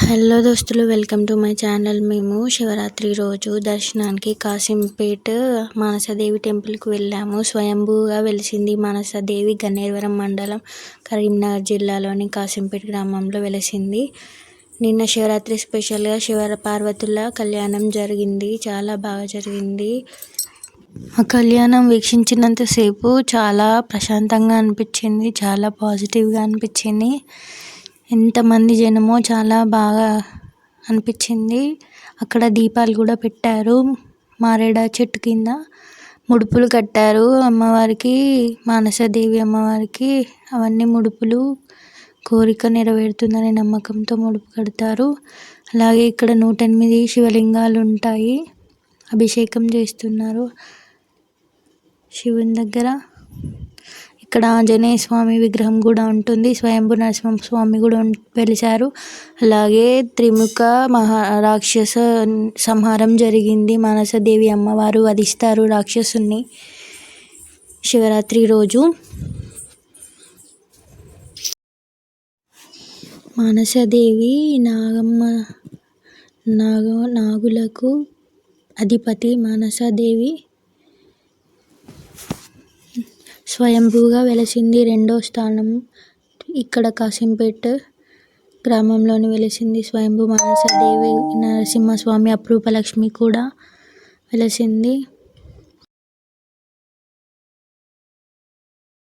Hello దోస్తులు, welcome to my channel. మేము శివరాత్రి రోజు దర్శనానికి కాసింపేట్ మానసదేవి టెంపుల్కి వెళ్ళాము. స్వయంభూగా వెలిసింది మానసదేవి. గన్నేరువరం మండలం, కరీంనగర్ జిల్లాలోని కాసింపేట్ గ్రామంలో వెలిసింది. నిన్న శివరాత్రి స్పెషల్గా పార్వతుల కళ్యాణం జరిగింది. చాలా బాగా జరిగింది. ఆ కళ్యాణం వీక్షించినంతసేపు చాలా ప్రశాంతంగా అనిపించింది. చాలా పాజిటివ్గా అనిపించింది. ఎంతమంది జనమో చాలా బాగా అనిపించింది. అక్కడ దీపాలు కూడా పెట్టారు. మారేడ చెట్టు కింద ముడుపులు కట్టారు అమ్మవారికి, మానసదేవి అమ్మవారికి. అవన్నీ ముడుపులు కోరిక నెరవేరుతుందనే నమ్మకంతో ముడుపు కడతారు. అలాగే ఇక్కడ 108 శివలింగాలు ఉంటాయి. అభిషేకం చేస్తున్నారు శివుని దగ్గర. ఇక్కడ ఆంజనేయ స్వామి విగ్రహం కూడా ఉంటుంది. స్వయంభూ నరసింహస్వామి కూడా వెలిశారు. అలాగే త్రిముఖ రాక్షస సంహారం జరిగింది. మానసదేవి అమ్మవారు వధిస్తారు రాక్షసుని శివరాత్రి రోజు. మానసదేవి నాగులకు అధిపతి. మానసదేవి స్వయంభూగా వెలిసింది. రెండో స్థానం ఇక్కడ కాసింపేట్ గ్రామంలోని వెలిసింది స్వయంభూ మానసదేవి. నరసింహస్వామి అపురూప లక్ష్మి కూడా వెలిసింది.